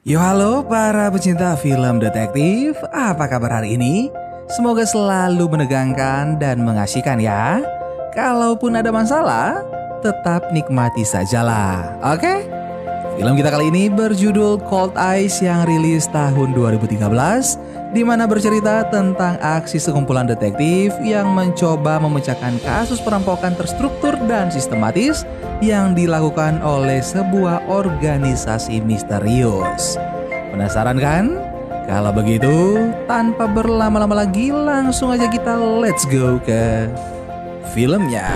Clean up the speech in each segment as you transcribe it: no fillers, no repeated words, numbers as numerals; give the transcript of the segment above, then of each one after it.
Yo halo para pecinta film detektif, apa kabar hari ini? Semoga selalu menegangkan dan mengasihkan ya. Kalaupun ada masalah, tetap nikmati sajalah, oke? Film kita kali ini berjudul Cold Eyes yang rilis tahun 2013, di mana bercerita tentang aksi sekumpulan detektif yang mencoba memecahkan kasus perampokan terstruktur dan sistematis yang dilakukan oleh sebuah organisasi misterius. Penasaran kan? Kalau begitu, tanpa berlama-lama lagi, langsung aja kita let's go ke filmnya.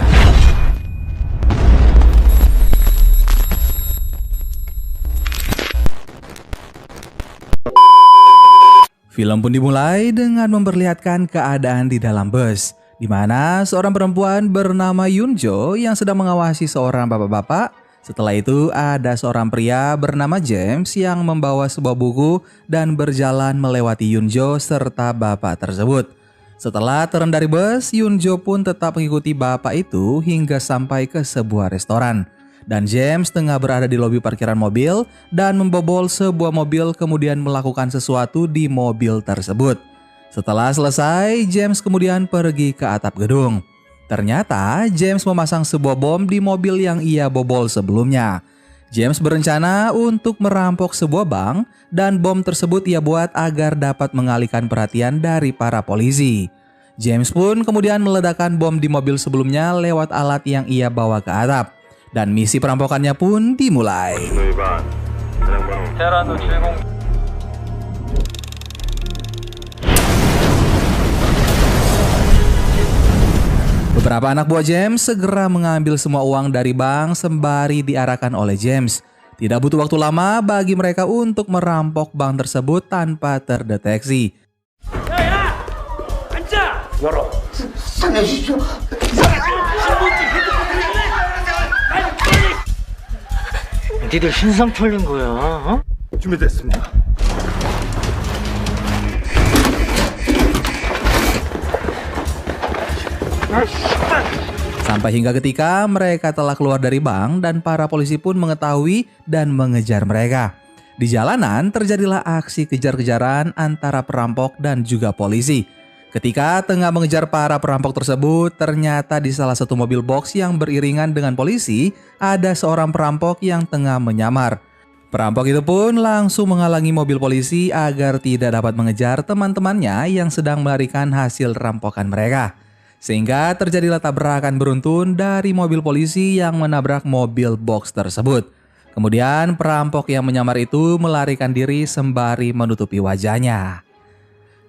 Film pun dimulai dengan memperlihatkan keadaan di dalam bus, di mana seorang perempuan bernama Yunjo yang sedang mengawasi seorang bapak-bapak. Setelah itu ada seorang pria bernama James yang membawa sebuah buku dan berjalan melewati Yunjo serta bapak tersebut. Setelah turun dari bus, Yunjo pun tetap mengikuti bapak itu hingga sampai ke sebuah restoran. Dan James tengah berada di lobi parkiran mobil dan membobol sebuah mobil kemudian melakukan sesuatu di mobil tersebut. Setelah selesai, James kemudian pergi ke atap gedung. Ternyata James memasang sebuah bom di mobil yang ia bobol sebelumnya. James berencana untuk merampok sebuah bank dan bom tersebut ia buat agar dapat mengalihkan perhatian dari para polisi. James pun kemudian meledakkan bom di mobil sebelumnya lewat alat yang ia bawa ke atap. Dan misi perampokannya pun dimulai. Beberapa anak buah James segera mengambil semua uang dari bank sembari diarahkan oleh James. Tidak butuh waktu lama bagi mereka untuk merampok bank tersebut tanpa terdeteksi. 니들 신상 털린 거야, 어? 준비됐습니다. Sampai hingga ketika mereka telah keluar dari bank dan para polisi pun mengetahui dan mengejar mereka. Di jalanan terjadilah aksi kejar-kejaran antara perampok dan juga polisi. Ketika tengah mengejar para perampok tersebut, ternyata di salah satu mobil box yang beriringan dengan polisi, ada seorang perampok yang tengah menyamar. Perampok itu pun langsung menghalangi mobil polisi agar tidak dapat mengejar teman-temannya yang sedang melarikan hasil rampokan mereka. Sehingga terjadilah tabrakan beruntun dari mobil polisi yang menabrak mobil box tersebut. Kemudian perampok yang menyamar itu melarikan diri sembari menutupi wajahnya.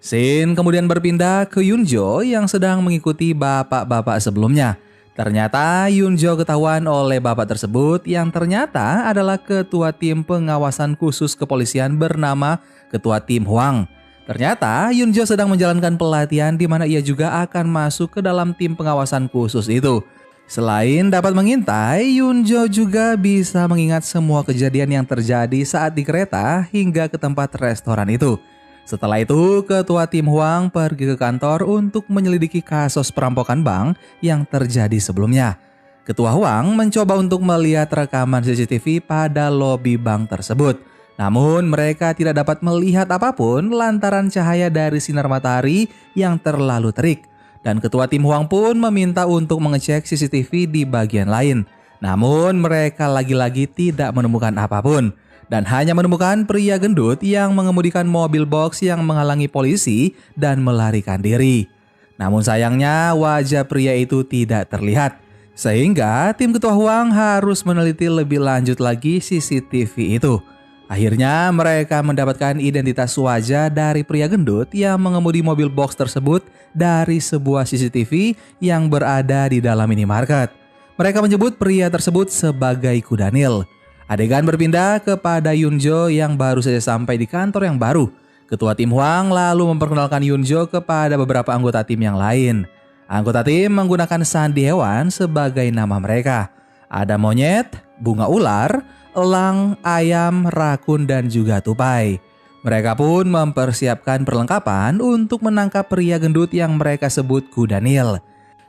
Scene kemudian berpindah ke Yunjo yang sedang mengikuti bapak-bapak sebelumnya. Ternyata Yunjo ketahuan oleh bapak tersebut yang ternyata adalah ketua tim pengawasan khusus kepolisian bernama Ketua Tim Hwang. Ternyata Yunjo sedang menjalankan pelatihan di mana ia juga akan masuk ke dalam tim pengawasan khusus itu. Selain dapat mengintai, Yunjo juga bisa mengingat semua kejadian yang terjadi saat di kereta hingga ke tempat restoran itu. Setelah itu, Ketua Tim Hwang pergi ke kantor untuk menyelidiki kasus perampokan bank yang terjadi sebelumnya. Ketua Hwang mencoba untuk melihat rekaman CCTV pada lobi bank tersebut. Namun mereka tidak dapat melihat apapun lantaran cahaya dari sinar matahari yang terlalu terik. Dan Ketua Tim Hwang pun meminta untuk mengecek CCTV di bagian lain. Namun mereka lagi-lagi tidak menemukan apapun. Dan hanya menemukan pria gendut yang mengemudikan mobil box yang menghalangi polisi dan melarikan diri. Namun sayangnya wajah pria itu tidak terlihat. Sehingga tim Ketua Hwang harus meneliti lebih lanjut lagi CCTV itu. Akhirnya mereka mendapatkan identitas wajah dari pria gendut yang mengemudi mobil box tersebut dari sebuah CCTV yang berada di dalam minimarket. Mereka menyebut pria tersebut sebagai Kudanil. Adegan berpindah kepada Yunjo yang baru saja sampai di kantor yang baru. Ketua Tim Hwang lalu memperkenalkan Yunjo kepada beberapa anggota tim yang lain. Anggota tim menggunakan sandi hewan sebagai nama mereka. Ada monyet, bunga ular, elang, ayam, rakun, dan juga tupai. Mereka pun mempersiapkan perlengkapan untuk menangkap pria gendut yang mereka sebut Kudanil.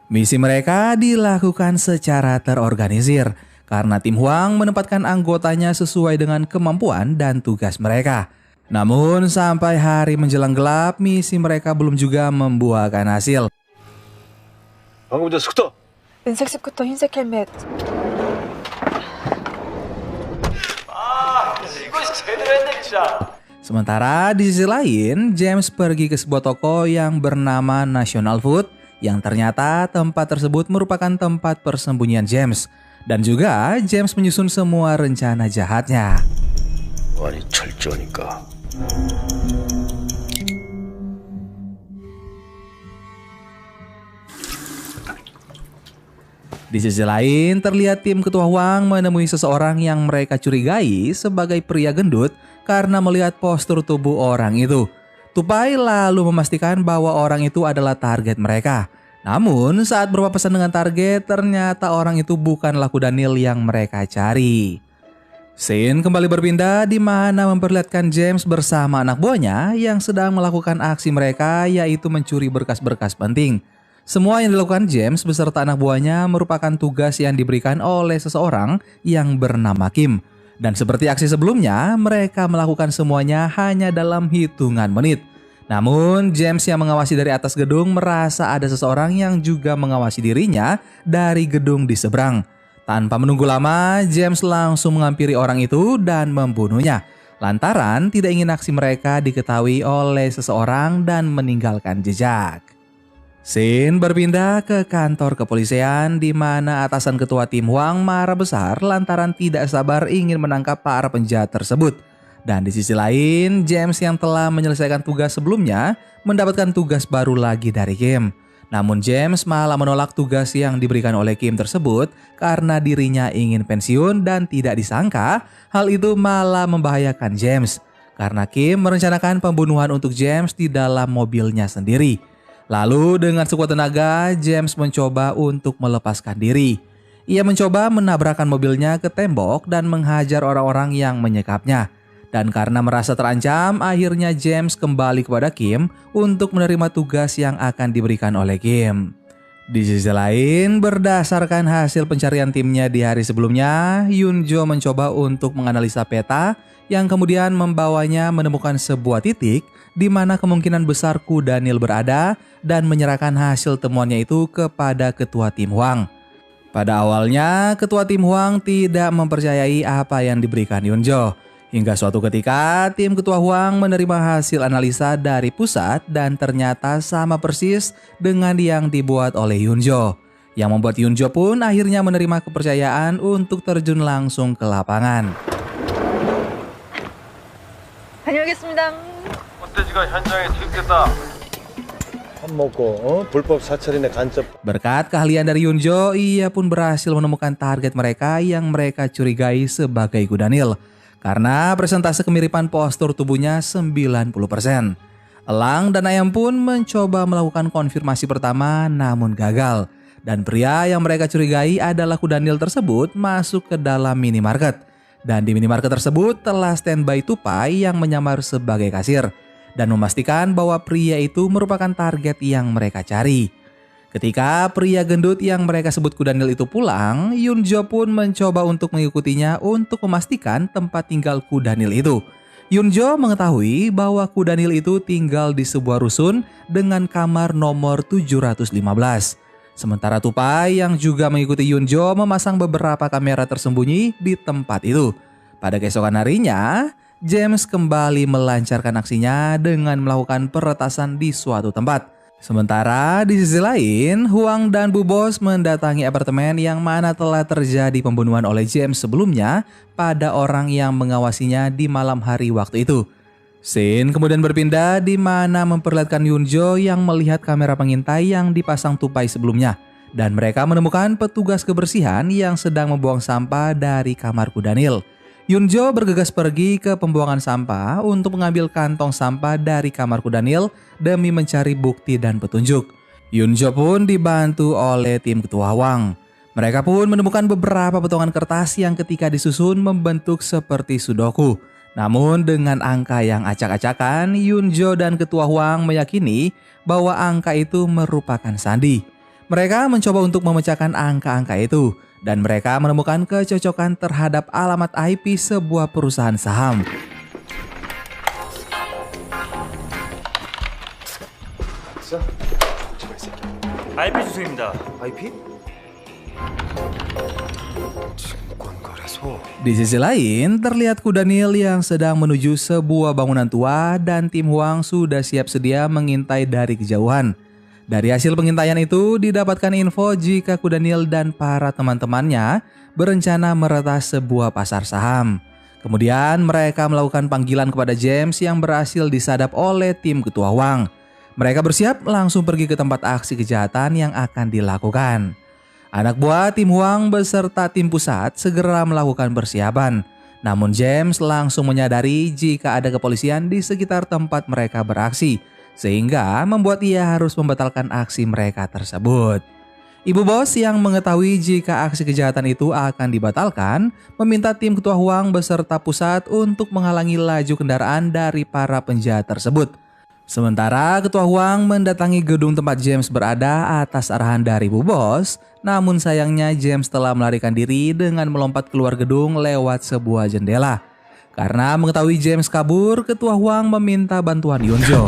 Misi mereka dilakukan secara terorganisir. karena tim Hwang menempatkan anggotanya sesuai dengan kemampuan dan tugas mereka. Namun sampai hari menjelang gelap, misi mereka belum juga membuahkan hasil. 방금 전 숙도. 은색 스쿠터, 흰색 헬멧. 이거 제대로 했네 진짜. Sementara di sisi lain, James pergi ke sebuah toko yang bernama National Food, yang ternyata tempat tersebut merupakan tempat persembunyian James. Dan juga James menyusun semua rencana jahatnya. 아니 철저하니까. Di sisi lain, terlihat tim ketua Hwang menemui seseorang yang mereka curigai sebagai pria gendut karena melihat postur tubuh orang itu. Tupai lalu memastikan bahwa orang itu adalah target mereka. Namun saat berpapasan dengan target, ternyata orang itu bukanlah Kudanil yang mereka cari. Scene kembali berpindah di mana memperlihatkan James bersama anak buahnya yang sedang melakukan aksi mereka, yaitu mencuri berkas-berkas penting. Semua yang dilakukan James beserta anak buahnya merupakan tugas yang diberikan oleh seseorang yang bernama Kim. Dan seperti aksi sebelumnya, mereka melakukan semuanya hanya dalam hitungan menit. Namun, James yang mengawasi dari atas gedung merasa ada seseorang yang juga mengawasi dirinya dari gedung di seberang. Tanpa menunggu lama, James langsung menghampiri orang itu dan membunuhnya. Lantaran tidak ingin aksi mereka diketahui oleh seseorang dan meninggalkan jejak. Scene berpindah ke kantor kepolisian di mana atasan ketua tim Hwang marah besar lantaran tidak sabar ingin menangkap para penjahat tersebut. Dan di sisi lain, James yang telah menyelesaikan tugas sebelumnya mendapatkan tugas baru lagi dari Kim. Namun James malah menolak tugas yang diberikan oleh Kim tersebut karena dirinya ingin pensiun dan tidak disangka hal itu malah membahayakan James. Karena Kim merencanakan pembunuhan untuk James di dalam mobilnya sendiri. Lalu dengan sekuat tenaga, James mencoba untuk melepaskan diri. Ia mencoba menabrakkan mobilnya ke tembok dan menghajar orang-orang yang menyekapnya. Dan karena merasa terancam, akhirnya James kembali kepada Kim untuk menerima tugas yang akan diberikan oleh Kim. Di sisi lain, berdasarkan hasil pencarian timnya di hari sebelumnya, Yoon-jo mencoba untuk menganalisa peta yang kemudian membawanya menemukan sebuah titik di mana kemungkinan besar Kudanil berada dan menyerahkan hasil temuannya itu kepada ketua tim Hwang. Pada awalnya, ketua tim Hwang tidak mempercayai apa yang diberikan Yoon-jo. Hingga suatu ketika, tim ketua Hwang menerima hasil analisa dari pusat dan ternyata sama persis dengan yang dibuat oleh Yoon-jo. Yang membuat Yoon-jo pun akhirnya menerima kepercayaan untuk terjun langsung ke lapangan. 다녀오겠습니다. 멧돼지가 현장에 투입됐다. 밥 먹고 불법 사찰인의 간첩. Berkat keahlian dari Yoon-jo, ia pun berhasil menemukan target mereka yang mereka curigai sebagai Kudanil. Karena presentase kemiripan postur tubuhnya 90%. Elang dan Ayam pun mencoba melakukan konfirmasi pertama namun gagal. Dan pria yang mereka curigai adalah Kudanil tersebut masuk ke dalam minimarket. Dan di minimarket tersebut telah standby Tupai yang menyamar sebagai kasir. Dan memastikan bahwa pria itu merupakan target yang mereka cari. Ketika pria gendut yang mereka sebut Kudanil itu pulang, Yoon-jo pun mencoba untuk mengikutinya untuk memastikan tempat tinggal Kudanil itu. Yoon-jo mengetahui bahwa Kudanil itu tinggal di sebuah rusun dengan kamar nomor 715. Sementara Tupai yang juga mengikuti Yoon-jo memasang beberapa kamera tersembunyi di tempat itu. Pada keesokan harinya, James kembali melancarkan aksinya dengan melakukan peretasan di suatu tempat. Sementara di sisi lain, Hwang dan Bu Bos mendatangi apartemen yang mana telah terjadi pembunuhan oleh James sebelumnya pada orang yang mengawasinya di malam hari waktu itu. Scene kemudian berpindah di mana memperlihatkan Yoon-jo yang melihat kamera pengintai yang dipasang Tupai sebelumnya. Dan mereka menemukan petugas kebersihan yang sedang membuang sampah dari kamar Kudanil. Yoon-jo bergegas pergi ke pembuangan sampah untuk mengambil kantong sampah dari kamar Kudanil demi mencari bukti dan petunjuk. Yoon-jo pun dibantu oleh tim ketua Hwang. Mereka pun menemukan beberapa potongan kertas yang ketika disusun membentuk seperti sudoku. Namun dengan angka yang acak-acakan, Yoon-jo dan ketua Hwang meyakini bahwa angka itu merupakan sandi. Mereka mencoba untuk memecahkan angka-angka itu dan mereka menemukan kecocokan terhadap alamat IP sebuah perusahaan saham. IP 주소입니다. IP? 증권거래소. Di sisi lain, terlihat kuda Nil yang sedang menuju sebuah bangunan tua dan Tim Hwang sudah siap sedia mengintai dari kejauhan. Dari hasil pengintaian itu, didapatkan info jika kuda Nil dan para teman-temannya berencana meretas sebuah pasar saham. Kemudian mereka melakukan panggilan kepada James yang berhasil disadap oleh tim ketua Hwang. Mereka bersiap langsung pergi ke tempat aksi kejahatan yang akan dilakukan. Anak buah Tim Hwang beserta tim pusat segera melakukan persiapan. Namun James langsung menyadari jika ada kepolisian di sekitar tempat mereka beraksi, sehingga membuat ia harus membatalkan aksi mereka tersebut. Ibu bos yang mengetahui jika aksi kejahatan itu akan dibatalkan, meminta tim ketua Hwang beserta pusat untuk menghalangi laju kendaraan dari para penjahat tersebut. Sementara ketua Hwang mendatangi gedung tempat James berada atas arahan dari Bu Bos, namun sayangnya James telah melarikan diri dengan melompat keluar gedung lewat sebuah jendela. Karena mengetahui James kabur, ketua Hwang meminta bantuan Yunjo.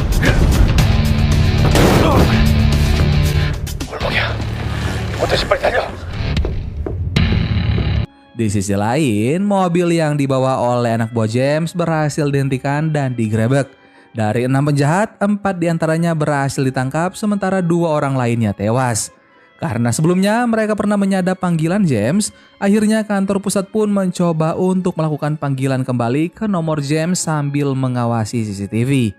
Di sisi lain, mobil yang dibawa oleh anak buah James berhasil dihentikan dan digerebek. Dari 6 penjahat, 4 diantaranya berhasil ditangkap sementara 2 orang lainnya tewas. Karena sebelumnya mereka pernah menyadap panggilan James, akhirnya kantor pusat pun mencoba untuk melakukan panggilan kembali ke nomor James sambil mengawasi CCTV.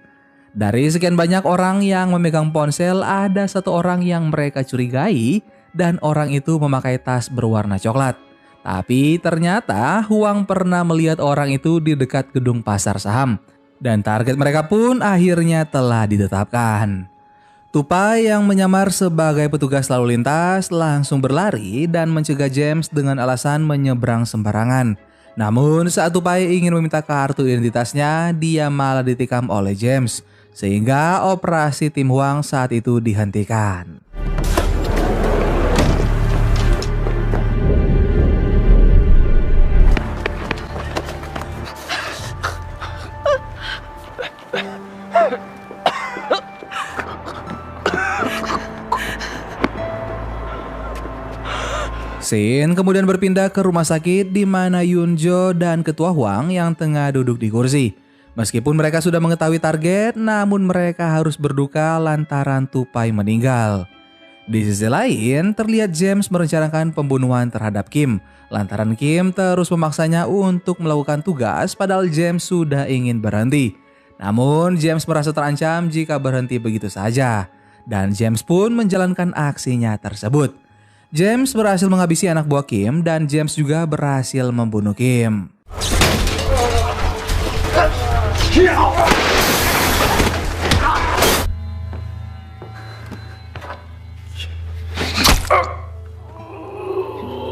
Dari sekian banyak orang yang memegang ponsel, ada 1 orang yang mereka curigai dan orang itu memakai tas berwarna coklat. Tapi ternyata Hwang pernah melihat orang itu di dekat gedung pasar saham. Dan target mereka pun akhirnya telah ditetapkan. Tupai yang menyamar sebagai petugas lalu lintas langsung berlari dan mencegah James dengan alasan menyeberang sembarangan. Namun saat Tupai ingin meminta kartu identitasnya, dia malah ditikam oleh James. Sehingga operasi Tim Hwang saat itu dihentikan. Scene kemudian berpindah ke rumah sakit di mana Yunjo dan ketua Hwang yang tengah duduk di kursi. Meskipun mereka sudah mengetahui target, namun mereka harus berduka lantaran Tupai meninggal. Di sisi lain, terlihat James merencanakan pembunuhan terhadap Kim, lantaran Kim terus memaksanya untuk melakukan tugas padahal James sudah ingin berhenti. Namun James merasa terancam jika berhenti begitu saja, dan James pun menjalankan aksinya tersebut. James berhasil menghabisi anak buah Kim dan James juga berhasil membunuh Kim.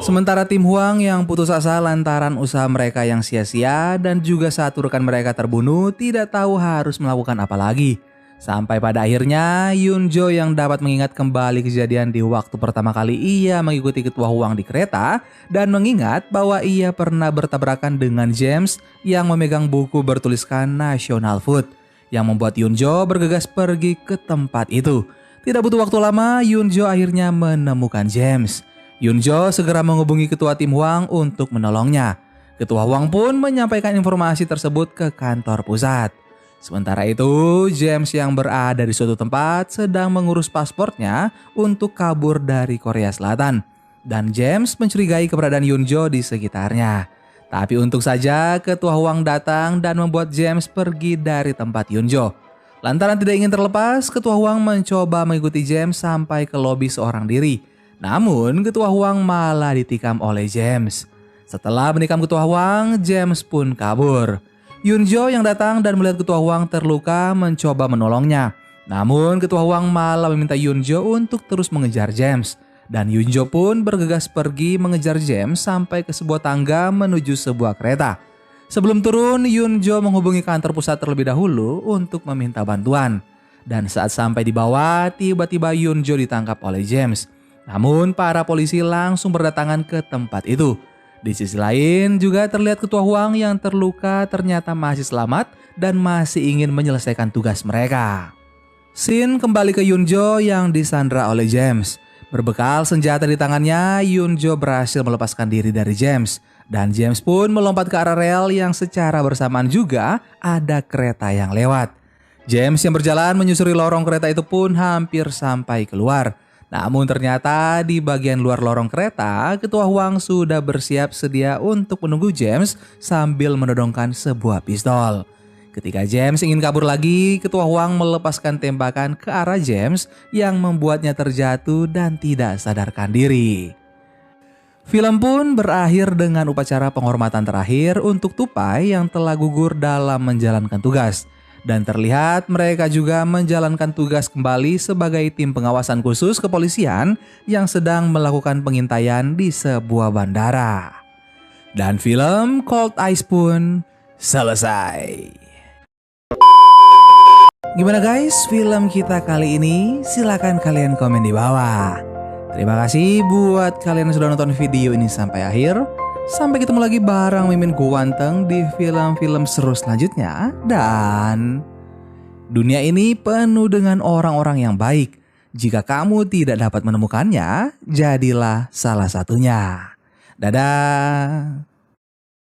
Sementara Tim Hwang yang putus asa lantaran usaha mereka yang sia-sia dan juga satu rekan mereka terbunuh tidak tahu harus melakukan apa lagi. Sampai pada akhirnya Yunjo yang dapat mengingat kembali kejadian di waktu pertama kali ia mengikuti ketua Hwang di kereta dan mengingat bahwa ia pernah bertabrakan dengan James yang memegang buku bertuliskan National Food yang membuat Yunjo bergegas pergi ke tempat itu. Tidak butuh waktu lama, Yunjo akhirnya menemukan James. Yunjo segera menghubungi ketua Tim Hwang untuk menolongnya. Ketua Hwang pun menyampaikan informasi tersebut ke kantor pusat. Sementara itu, James yang berada di suatu tempat sedang mengurus pasportnya untuk kabur dari Korea Selatan. Dan James mencurigai keberadaan Yunjo di sekitarnya. Tapi untung saja ketua Hwang datang dan membuat James pergi dari tempat Yunjo. Lantaran tidak ingin terlepas, ketua Hwang mencoba mengikuti James sampai ke lobi seorang diri. Namun ketua Hwang malah ditikam oleh James. Setelah menikam ketua Hwang, James pun kabur. Yunjo yang datang dan melihat ketua Hwang terluka mencoba menolongnya. Namun ketua Hwang malah meminta Yunjo untuk terus mengejar James. Dan Yunjo pun bergegas pergi mengejar James sampai ke sebuah tangga menuju sebuah kereta. Sebelum turun, Yunjo menghubungi kantor pusat terlebih dahulu untuk meminta bantuan. Dan saat sampai di bawah, tiba-tiba Yunjo ditangkap oleh James. Namun para polisi langsung berdatangan ke tempat itu. Di sisi lain juga terlihat ketua Huang yang terluka ternyata masih selamat dan masih ingin menyelesaikan tugas mereka. Shin kembali ke Yunjo yang disandra oleh James. Berbekal senjata di tangannya, Yunjo berhasil melepaskan diri dari James. Dan James pun melompat ke arah rel yang secara bersamaan juga ada kereta yang lewat. James yang berjalan menyusuri lorong kereta itu pun hampir sampai keluar. Namun ternyata di bagian luar lorong kereta, ketua Huang sudah bersiap sedia untuk menunggu James sambil menodongkan sebuah pistol. Ketika James ingin kabur lagi, ketua Huang melepaskan tembakan ke arah James yang membuatnya terjatuh dan tidak sadarkan diri. Film pun berakhir dengan upacara penghormatan terakhir untuk Tupai yang telah gugur dalam menjalankan tugas. Dan terlihat mereka juga menjalankan tugas kembali sebagai tim pengawasan khusus kepolisian yang sedang melakukan pengintaian di sebuah bandara. Dan film Cold Ice pun selesai. Gimana guys film kita kali ini? Silahkan kalian komen di bawah. Terima kasih buat kalian yang sudah nonton video ini sampai akhir. Sampai ketemu lagi bareng Mimin Guanteng di film-film seru selanjutnya. Dan dunia ini penuh dengan orang-orang yang baik. Jika kamu tidak dapat menemukannya, jadilah salah satunya. Dadah.